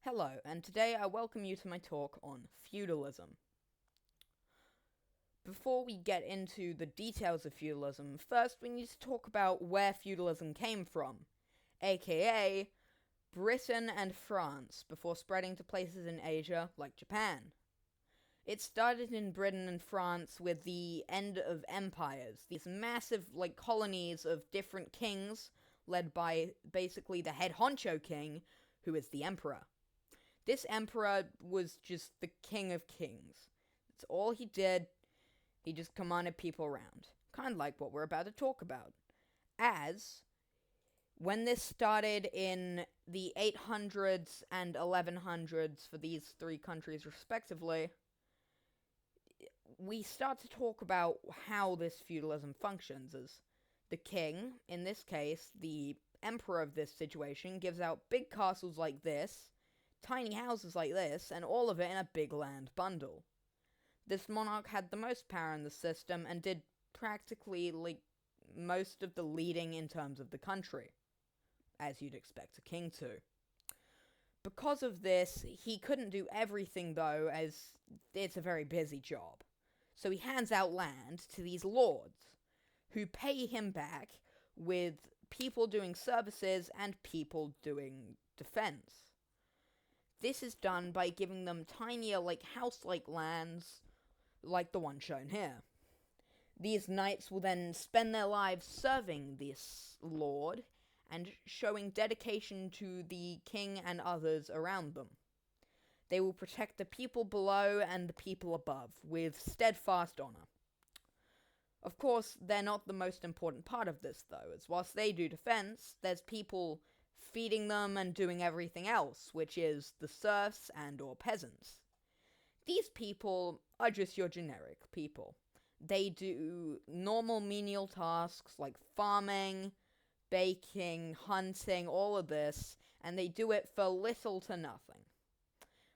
Hello, and today I welcome you to my talk on feudalism. Before we get into the details of feudalism, first we need to talk about where feudalism came from, aka Britain and France, before spreading to places in Asia like Japan. It started in Britain and France with the end of empires, these massive colonies of different kings, led by basically the head honcho king, who is the emperor. This emperor was just the king of kings. That's all he did. He just commanded people around. Kind of like what we're about to talk about. As, when this started in the 800s and 1100s for these three countries respectively, we start to talk about how this feudalism functions. As the king, in this case, the emperor of this situation, gives out big castles like this, tiny houses like this, and all of it in a big land bundle. This monarch had the most power in the system and did practically most of the leading in terms of the country, as you'd expect a king to. Because of this, he couldn't do everything though, as it's a very busy job. So he hands out land to these lords, who pay him back with people doing services and people doing defense. This is done by giving them tinier, house-like lands, like the one shown here. These knights will then spend their lives serving this lord, and showing dedication to the king and others around them. They will protect the people below and the people above, with steadfast honor. Of course, they're not the most important part of this, though, as whilst they do defense, there's people feeding them and doing everything else, which is the serfs and or peasants. These people are just your generic people. They do normal menial tasks like farming, baking, hunting, all of this, and they do it for little to nothing.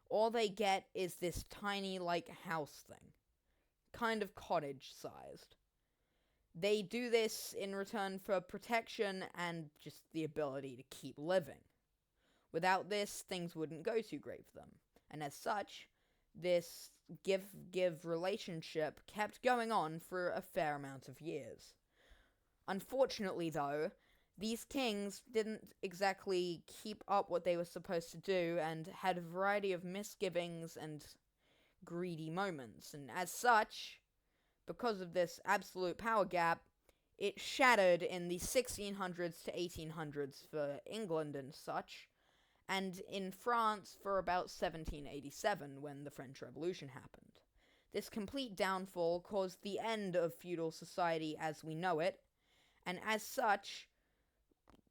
All they get is this tiny, house thing. Kind of cottage-sized. They do this in return for protection and just the ability to keep living. Without this, things wouldn't go too great for them. And as such, this give relationship kept going on for a fair amount of years. Unfortunately, though, these kings didn't exactly keep up what they were supposed to do and had a variety of misgivings and greedy moments. And as such, because of this absolute power gap, it shattered in the 1600s to 1800s for England and such, and in France for about 1787 when the French Revolution happened. This complete downfall caused the end of feudal society as we know it, and as such,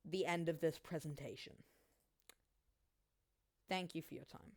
the end of this presentation. Thank you for your time.